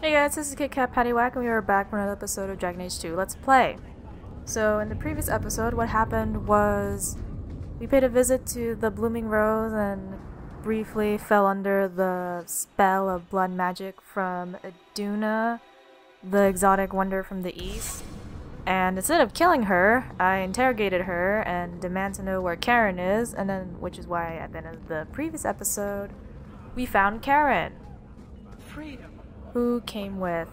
Hey guys, this is Kit Kat Paddywhack, and we are back for another episode of Dragon Age 2 Let's Play. So, in the previous episode, what happened was we paid a visit to the Blooming Rose and briefly fell under the spell of blood magic from Iduna, the exotic wonder from the east. And instead of killing her, I interrogated her and demand to know where Keran is, and then, which is why at the end of the previous episode, we found Keran, who came with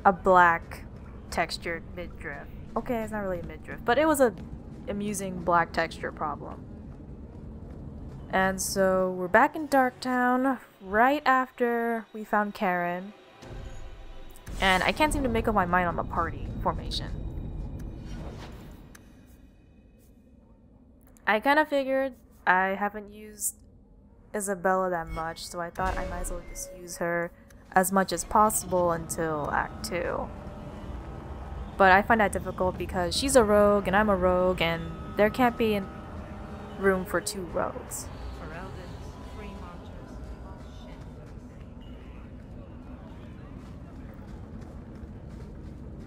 a black textured midriff. Okay, it's not really a midriff, but it was a amusing black texture problem. And so we're back in Darktown right after we found Keran. And I can't seem to make up my mind on the party formation. I kind of figured I haven't used Isabella that much, so I thought I might as well just use her as much as possible until Act 2. But I find that difficult because she's a rogue and I'm a rogue, and there can't be room for two rogues.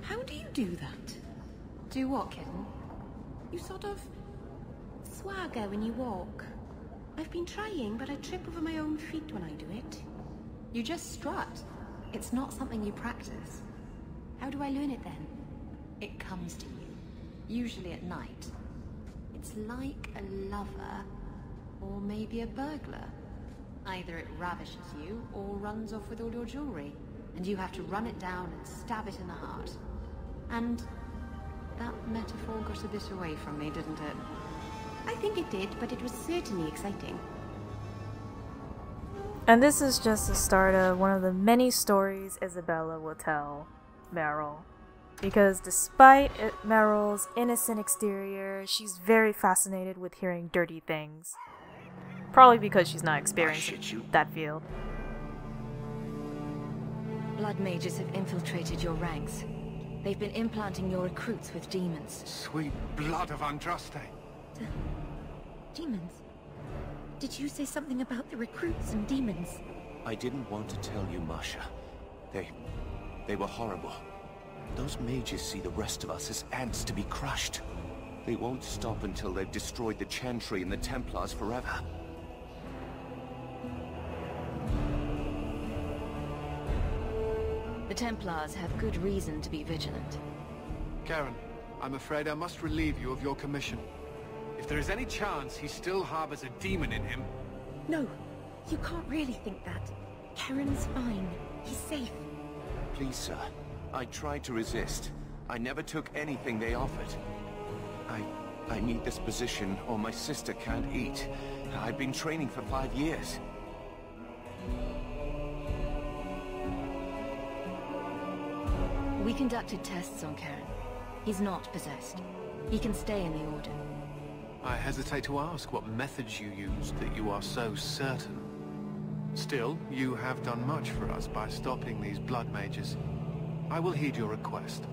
How do you do that? Do what, kitten? You sort of swagger when you walk. I've been trying, but I trip over my own feet when I do it. You just strut. It's not something you practice. How do I learn it then? It comes to you, usually at night. It's like a lover, or maybe a burglar. Either it ravishes you, or runs off with all your jewelry, and you have to run it down and stab it in the heart. And that metaphor got a bit away from me, didn't it? I think it did, but it was certainly exciting. And this is just the start of one of the many stories Isabella will tell Meryl. Because despite Meryl's innocent exterior, she's very fascinated with hearing dirty things. Probably because she's not experiencing that field. Blood mages have infiltrated your ranks. They've been implanting your recruits with demons. Sweet blood of Andraste. Demons? Did you say something about the recruits and demons? I didn't want to tell you, Masha. They were horrible. Those mages see the rest of us as ants to be crushed. They won't stop until they've destroyed the Chantry and the Templars forever. The Templars have good reason to be vigilant. Keran, I'm afraid I must relieve you of your commission. If there is any chance he still harbors a demon in him... No, you can't really think that. Keran's fine. He's safe. Please, sir. I tried to resist. I never took anything they offered. I need this position or my sister can't eat. I've been training for 5 years. We conducted tests on Keran. He's not possessed. He can stay in the Order. I hesitate to ask what methods you used that you are so certain. Still, you have done much for us by stopping these blood mages. I will heed your request.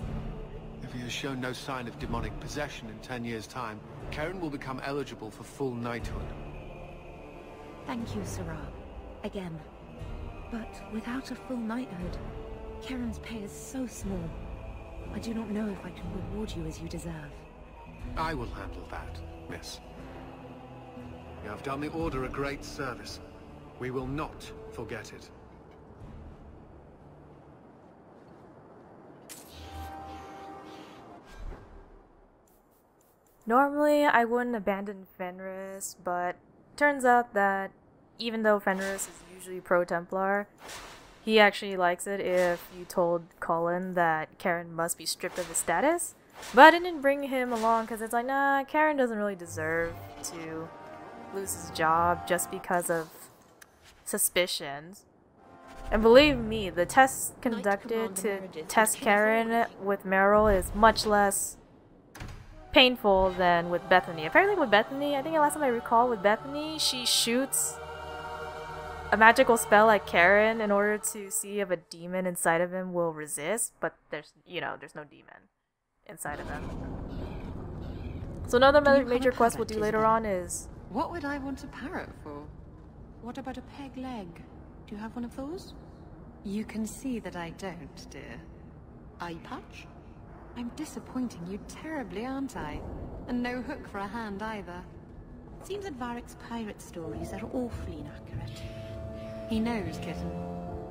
If he has shown no sign of demonic possession in 10 years' time, Keran will become eligible for full knighthood. Thank you, Sarah. Again. But without a full knighthood, Keran's pay is so small. I do not know if I can reward you as you deserve. I will handle that, miss. You have done the Order a great service. We will not forget it. Normally, I wouldn't abandon Fenris, but turns out that even though Fenris is usually pro-Templar, he actually likes it if you told Cullen that Keran must be stripped of his status. But I didn't bring him along because it's like, nah, Keran doesn't really deserve to lose his job just because of suspicions. And believe me, the test conducted to test Keran with Meryl is much less painful than with Bethany. Apparently with Bethany, I think the last time I recall with Bethany, she shoots a magical spell at Keran in order to see if a demon inside of him will resist, but there's no demon inside of him. So another major quest we'll do later on is... What would I want a parrot for? What about a peg leg? Do you have one of those? You can see that I don't, dear. Eye patch? I'm disappointing you terribly, aren't I? And no hook for a hand either. Seems that Varric's pirate stories are awfully inaccurate. He knows, kitten.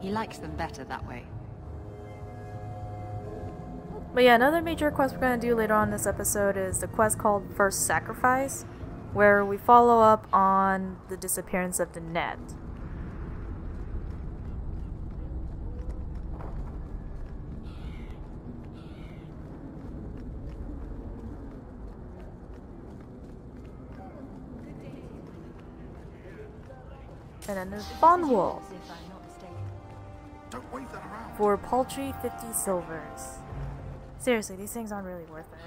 He likes them better that way. But yeah, another major quest we're going to do later on in this episode is the quest called First Sacrifice, where we follow up on the disappearance of the net. And then there's Bond Wool Don't wave that around. for paltry 50 silvers. Seriously, these things aren't really worth it.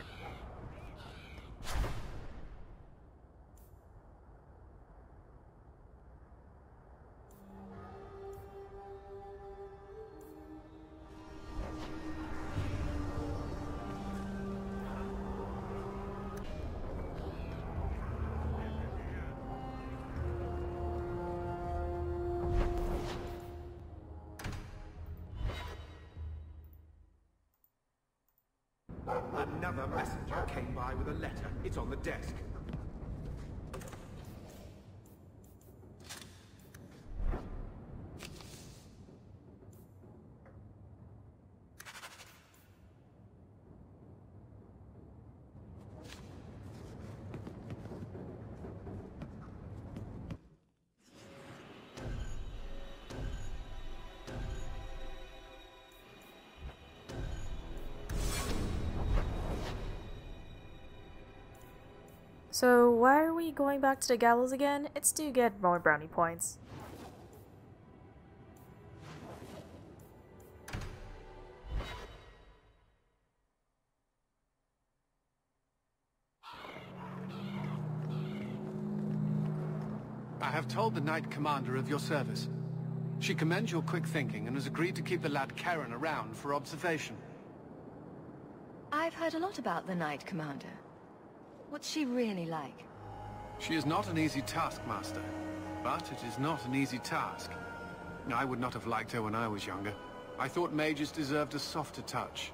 Another messenger came by with a letter. It's on the desk. So why are we going back to the gallows again? It's to get more brownie points. I have told the Knight Commander of your service. She commends your quick thinking and has agreed to keep the lad Keran around for observation. I've heard a lot about the Knight Commander. What's she really like? She is not an easy taskmaster, but it is not an easy task. I would not have liked her when I was younger. I thought mages deserved a softer touch.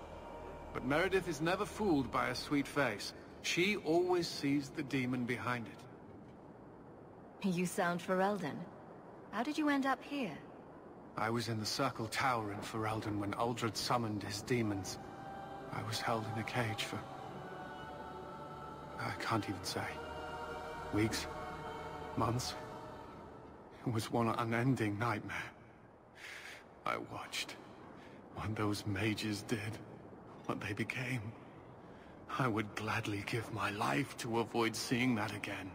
But Meredith is never fooled by a sweet face. She always sees the demon behind it. You sound Ferelden. How did you end up here? I was in the Circle Tower in Ferelden when Uldred summoned his demons. I was held in a cage for... I can't even say. Weeks? Months? It was one unending nightmare. I watched what those mages did, what they became. I would gladly give my life to avoid seeing that again.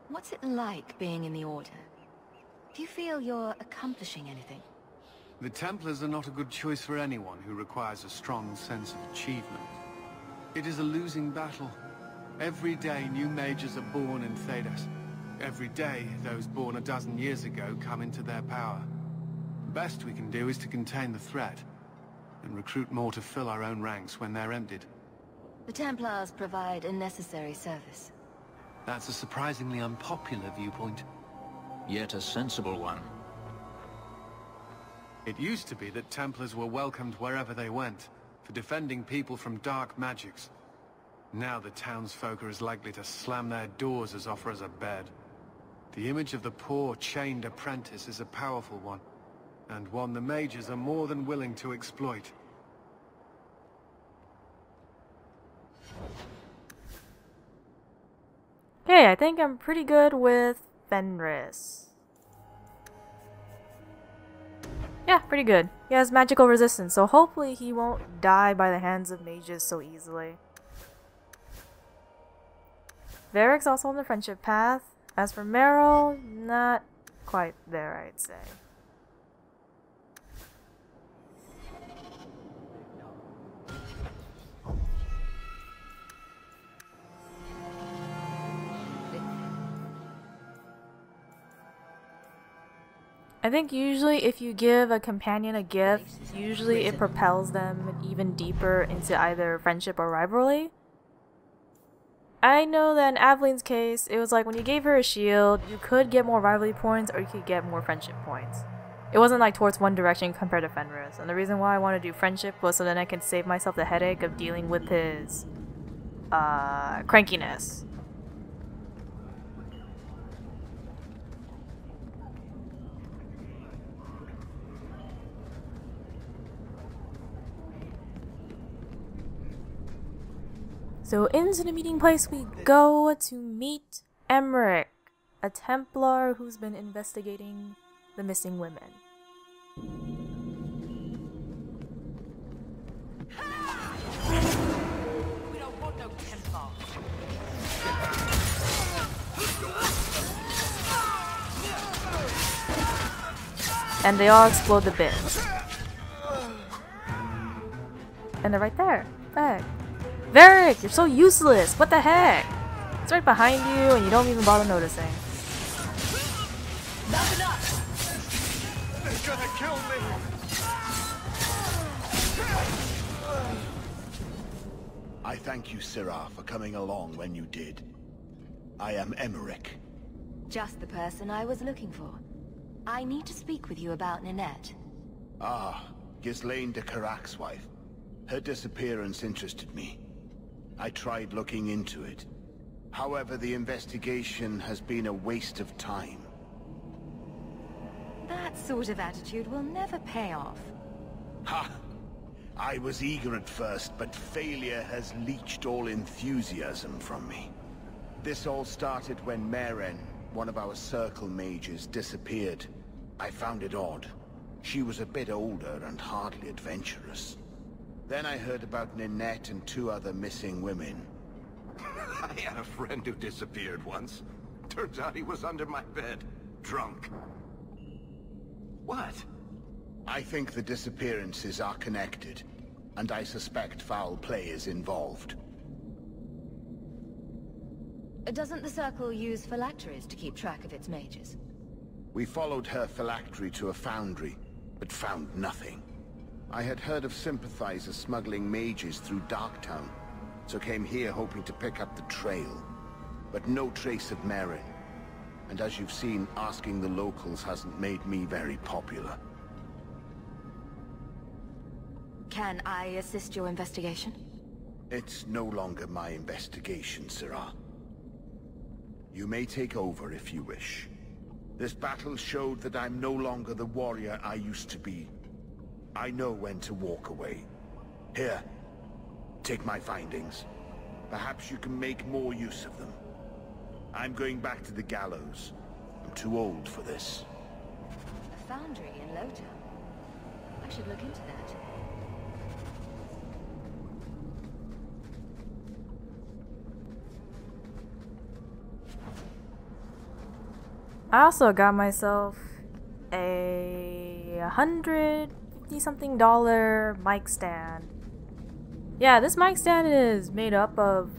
What's it like being in the Order? Do you feel you're accomplishing anything? The Templars are not a good choice for anyone who requires a strong sense of achievement. It is a losing battle. Every day new mages are born in Thedas. Every day those born a dozen years ago come into their power. The best we can do is to contain the threat, and recruit more to fill our own ranks when they're emptied. The Templars provide a necessary service. That's a surprisingly unpopular viewpoint. Yet a sensible one. It used to be that Templars were welcomed wherever they went, for defending people from dark magics. Now the townsfolk are as likely to slam their doors as offer us a bed. The image of the poor, chained apprentice is a powerful one, and one the mages are more than willing to exploit. Okay, I think I'm pretty good with Fenris. Yeah, pretty good. He has magical resistance, so hopefully he won't die by the hands of mages so easily. Varric's also on the friendship path. As for Meryl, not quite there, I'd say. I think usually if you give a companion a gift, usually it propels them even deeper into either friendship or rivalry. I know that in Aveline's case, it was like when you gave her a shield, you could get more rivalry points or you could get more friendship points. it wasn't like towards one direction compared to Fenris. And the reason why I want to do friendship was so then I can save myself the headache of dealing with his crankiness. So into the meeting place we go to meet Emeric, a Templar who's been investigating the missing women. We don't want no Templar. And they all explode the bins. And they're right there. Heck. Emeric, you're so useless! What the heck? It's right behind you and you don't even bother noticing. Not enough! They're gonna kill me! I thank you, Syrah, for coming along when you did. I am Emeric. Just the person I was looking for. I need to speak with you about Ninette. Ah, Ghislaine de Carac's wife. Her disappearance interested me. I tried looking into it. However, the investigation has been a waste of time. That sort of attitude will never pay off. Ha! I was eager at first, but failure has leached all enthusiasm from me. This all started when Meren, one of our circle mages, disappeared. I found it odd. She was a bit older and hardly adventurous. Then I heard about Ninette and 2 other missing women. I had a friend who disappeared once. Turns out he was under my bed, drunk. What? I think the disappearances are connected, and I suspect foul play is involved. Doesn't the Circle use phylacteries to keep track of its mages? We followed her phylactery to a foundry, but found nothing. I had heard of sympathizers smuggling mages through Darktown, so came here hoping to pick up the trail. But no trace of Meren. And as you've seen, asking the locals hasn't made me very popular. Can I assist your investigation? It's no longer my investigation, Syrah. You may take over if you wish. This battle showed that I'm no longer the warrior I used to be. I know when to walk away. Here, take my findings. Perhaps you can make more use of them. I'm going back to the Gallows. I'm too old for this. A foundry in Lowtown. I should look into that. I also got myself a $150-something mic stand. Yeah, this mic stand is made up of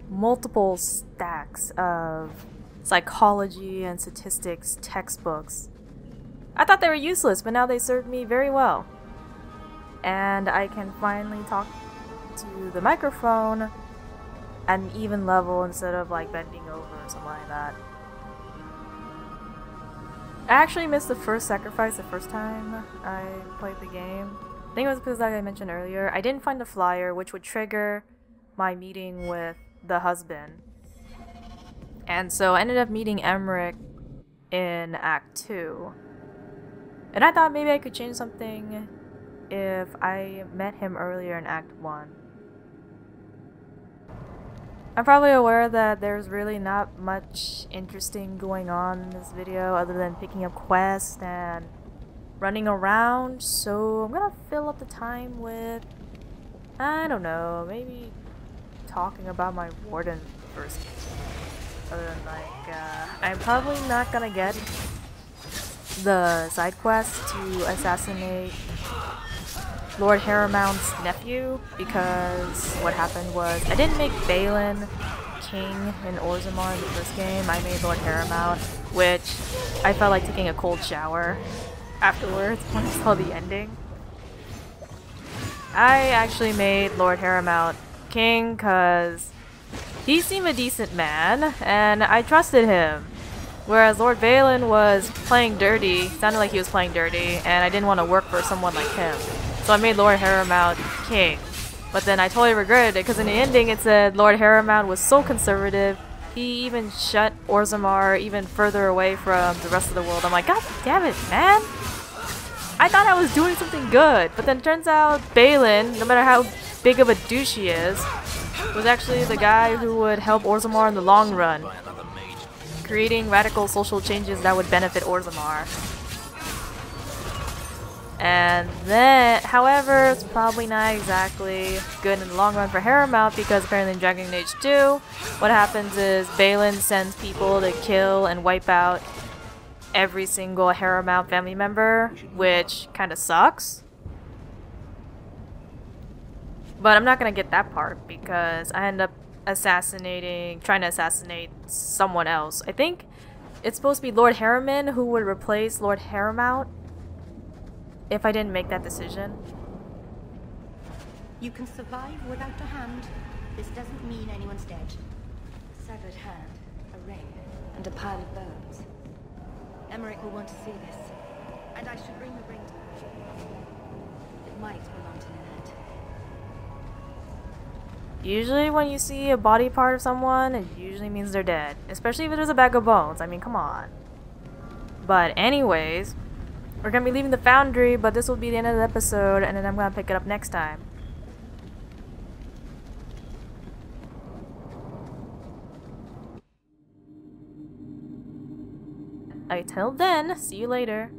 multiple stacks of psychology and statistics textbooks. I thought they were useless, but now they serve me very well. And I can finally talk to the microphone at an even level instead of like bending over or something like that. I actually missed the first sacrifice the first time I played the game. I think it was because, like I mentioned earlier, I didn't find the flyer which would trigger my meeting with the husband. And so I ended up meeting Emeric in Act 2. And I thought maybe I could change something if I met him earlier in Act 1. I'm probably aware that there's really not much interesting going on in this video other than picking up quests and running around, so I'm gonna fill up the time with, I don't know, maybe talking about my warden first. Other than like, I'm probably not gonna get the side quest to assassinate Lord Harrowmount's nephew, because what happened was I didn't make Balin king in Orzammar in the first game. I made Lord Harrowmount, which I felt like taking a cold shower afterwards when I saw the ending. I actually made Lord Harrowmount king because he seemed a decent man and I trusted him. Whereas Lord Valen was playing dirty, sounded like he was playing dirty, and I didn't want to work for someone like him. So I made Lord Harrowmount king. But then I totally regretted it, because in the ending it said Lord Harrowmount was so conservative, he even shut Orzammar even further away from the rest of the world. I'm like, god damn it, man! I thought I was doing something good, but then it turns out Balin, no matter how big of a douche he is, was actually the guy who would help Orzammar in the long run, creating radical social changes that would benefit Orzammar. And then, however, it's probably not exactly good in the long run for Harrowmount, because apparently in Dragon Age 2, what happens is Balin sends people to kill and wipe out every single Harrowmount family member, which kind of sucks. But I'm not gonna get that part, because I end up trying to assassinate someone else. I think it's supposed to be Lord Harriman who would replace Lord Harrowmount if I didn't make that decision. You can survive without a hand. This doesn't mean anyone's dead. A severed hand, a ring, and a pile of bones. Emeric will want to see this, and I should bring the ring to her. It might belong to Lynette. Usually when you see a body part of someone, it usually means they're dead. Especially if there's a bag of bones. I mean, come on. But anyways, we're gonna be leaving the foundry, but this will be the end of the episode, and then I'm gonna pick it up next time. Until then, see you later.